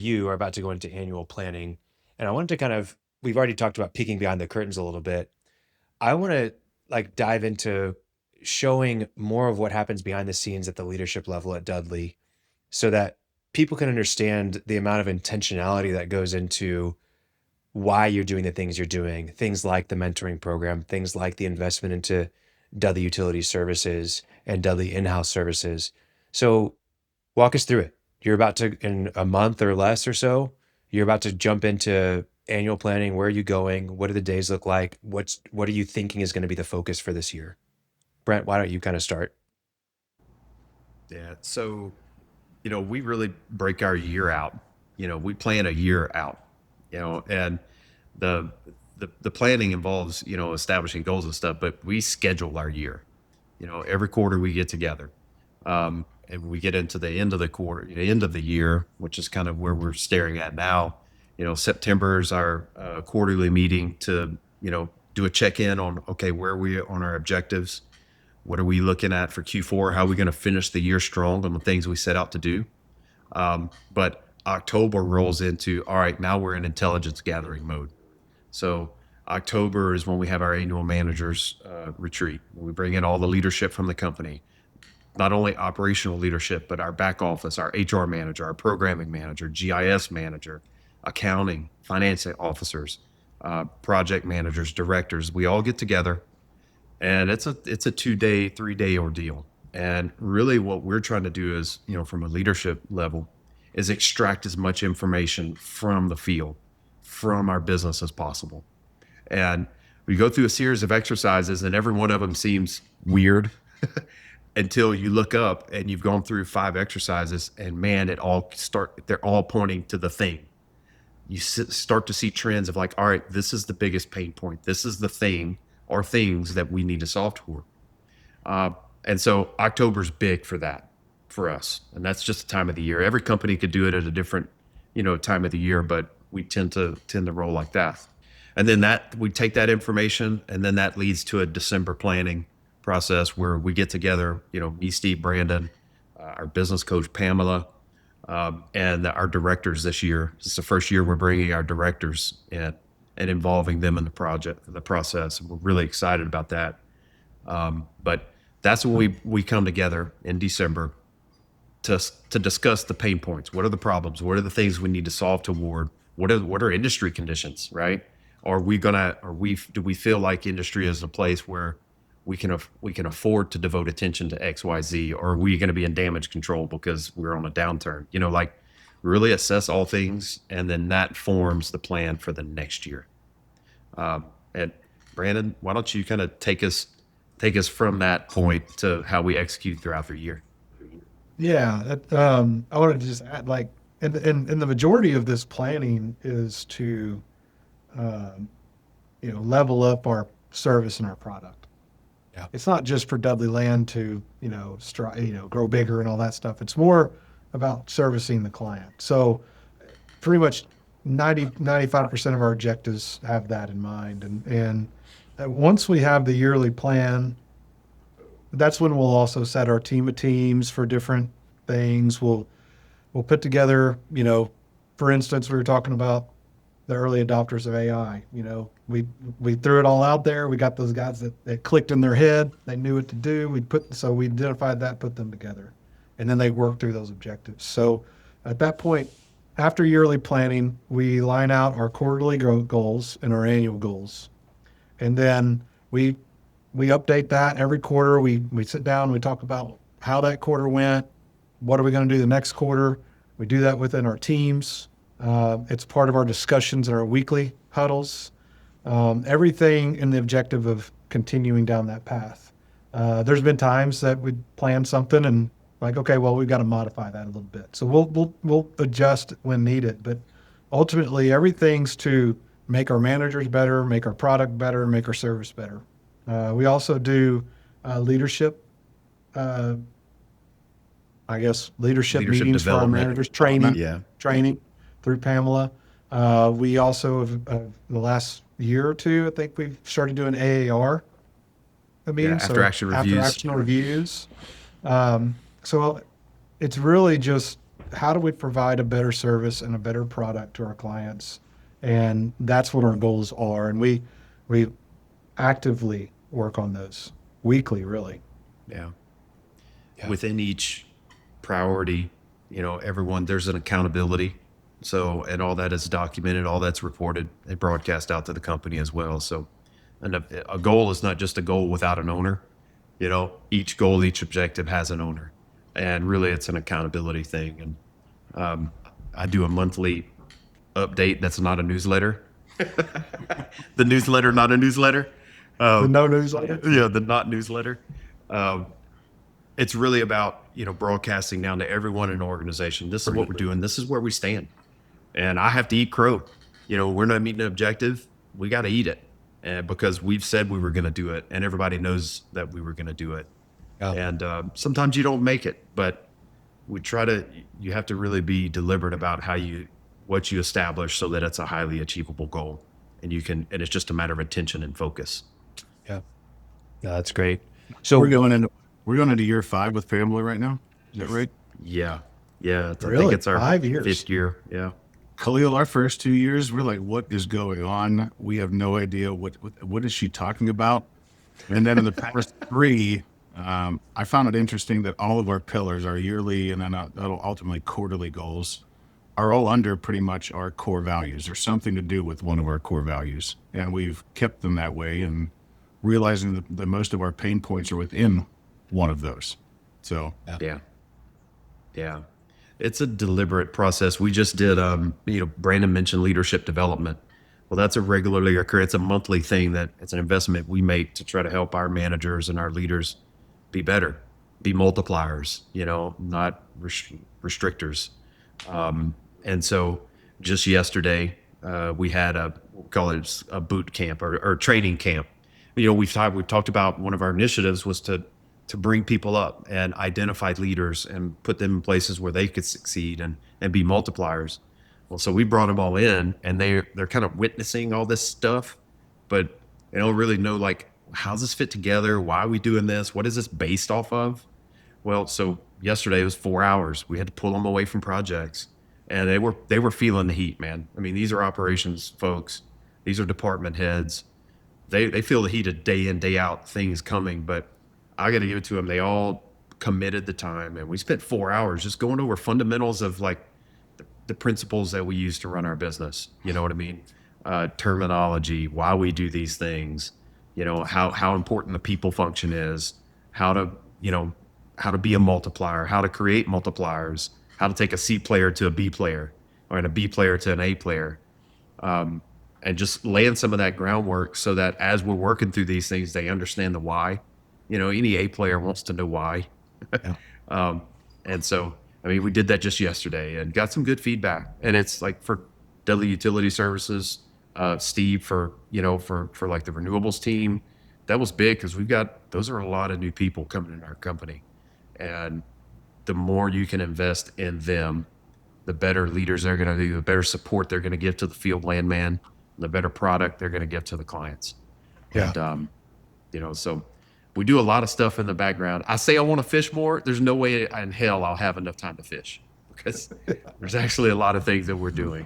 you are about to go into annual planning. And I wanted to kind of, we've already talked about peeking behind the curtains a little bit. I want to like dive into showing more of what happens behind the scenes at the leadership level at Dudley so that people can understand the amount of intentionality that goes into why you're doing the things you're doing. Things like the mentoring program, things like the investment into Dudley Utility Services and Dudley in-house services. So walk us through it. You're about to, in a month or less or so, you're about to jump into annual planning. Where are you going? What do the days look like? What are you thinking is going to be the focus for this year? Brent, why don't you kind of start? Yeah. So, we really break our year out. We plan a year out, and the, the planning involves, establishing goals and stuff, but we schedule our year. Every quarter we get together. And we get into the end of the quarter, the end of the year, which is kind of where we're staring at now. September is our quarterly meeting to, do a check in on, okay, where are we on our objectives? What are we looking at for Q4? How are we going to finish the year strong on the things we set out to do? But October rolls into, all right, now we're in intelligence gathering mode. So October is when we have our annual managers retreat. We bring in all the leadership from the company, not only operational leadership, but our back office, our HR manager, our programming manager, GIS manager, accounting, finance officers, project managers, directors. We all get together, and it's a 2 day, 3 day ordeal. And really, what we're trying to do is, from a leadership level, is extract as much information from the field, from our business as possible. And we go through a series of exercises, and every one of them seems weird until you look up and you've gone through 5 exercises, and man, they're all pointing to the thing. You start to see trends of like, all right, this is the biggest pain point. This is the thing or things that we need to solve for. And so October's big for that for us. And that's just the time of the year. Every company could do it at a different, time of the year, but we tend to roll like that. And then that we take that information, and then that leads to a December planning process where we get together, me, Steve, Brandon, our business coach, Pamela, and our directors this year. It's the first year we're bringing our directors in and involving them in the process. And we're really excited about that. But that's when we come together in December to discuss the pain points. What are the problems? What are the things we need to solve toward? What are industry conditions, right? Do we feel like industry is a place where we can afford to devote attention to X, Y, Z, or are we going to be in damage control because we're on a downturn? Like really assess all things, and then that forms the plan for the next year. And Brandon, why don't you kind of take us from that point to how we execute throughout the year? Yeah, I wanted to just add, like, and the majority of this planning is to, um, level up our service and our product. Yeah. It's not just for Dudley Land to, grow bigger and all that stuff. It's more about servicing the client. So pretty much 95% of our objectives have that in mind. And once we have the yearly plan, that's when we'll also set our team of teams for different things. We'll put together, for instance, we were talking about the early adopters of AI. We threw it all out there. We got those guys that clicked in their head. They knew what to do. We identified that, put them together, and then they worked through those objectives. So at that point, after yearly planning, we line out our quarterly goals and our annual goals, and then we update that every quarter. We sit down, we talk about how that quarter went, what are we going to do the next quarter. We do that within our teams. It's part of our discussions in our weekly huddles. Everything in the objective of continuing down that path. There's been times that we plan something and like, okay, well, we've got to modify that a little bit. So we'll adjust when needed. But ultimately, everything's to make our managers better, make our product better, make our service better. We also do leadership, uh, leadership Leadership meetings for our development. managers, training, Yeah. training through Pamela. We also have, the last year or two, I think we've started doing AAR Yeah. meetings, After so action after reviews. action reviews. So it's really just how do we provide a better service and a better product to our clients? And that's what our goals are. And we actively work on those weekly, really. Yeah. Yeah. Within each priority, everyone, there's an accountability. So, and all that is documented, all that's reported and broadcast out to the company as well. So, and a goal is not just a goal without an owner. Each goal, each objective has an owner, and really it's an accountability thing. And I do a monthly update that's not a newsletter. The newsletter, not a newsletter. The no newsletter. Yeah, the not newsletter. It's really about, broadcasting down to everyone in the organization. This is what we're doing. This is where we stand. And I have to eat crow. We're not meeting an objective. We got to eat it. And because we've said we were going to do it, and everybody knows that we were going to do it. Yeah. And sometimes you don't make it, but you have to really be deliberate about what you establish so that it's a highly achievable goal. And it's just a matter of attention and focus. Yeah. No, that's great. So we're going into year 5 with family right now. Is that right? Yeah. Yeah. I Really? think it's our 5 years. 5th year. Yeah. Khalil, our first 2 years, we're like, what is going on? We have no idea what is she talking about? And then in the past 3, I found it interesting that all of our pillars, our yearly and then ultimately quarterly goals, are all under pretty much our core values or something to do with one of our core values. And we've kept them that way, and realizing that most of our pain points are within one of those. So Yeah. It's a deliberate process. We just did, Brandon mentioned leadership development. Well, that's a regularly occurring, it's a monthly thing that it's an investment we make to try to help our managers and our leaders be better, be multipliers, not restrictors. And so just yesterday, we had we'll call it a boot camp or training camp. We've talked about one of our initiatives was to bring people up and identify leaders and put them in places where they could succeed and be multipliers. Well, so we brought them all in, and they're kind of witnessing all this stuff, but they don't really know, like, how does this fit together? Why are we doing this? What is this based off of? Well, so yesterday it was 4 hours. We had to pull them away from projects, and they were feeling the heat, man. I mean, these are operations folks. These are department heads. They feel the heat of day in, day out things coming, but I got to give it to them. They all committed the time, and we spent 4 hours just going over fundamentals of like the principles that we use to run our business. You know what I mean? Terminology, why we do these things, how important the people function is, how to be a multiplier, how to create multipliers, how to take a C player to a B player or a B player to an A player. And just laying some of that groundwork so that as we're working through these things, they understand the why. Any A player wants to know why. Yeah. And so, we did that just yesterday and got some good feedback. And it's like for Dudley Utility Services, Steve for like the renewables team, that was big because those are a lot of new people coming in our company. And the more you can invest in them, the better leaders they're going to do, the better support they're going to give to the field landman, the better product they're going to give to the clients. Yeah. And, so we do a lot of stuff in the background. I say I want to fish more. There's no way in hell I'll have enough time to fish because there's actually a lot of things that we're doing.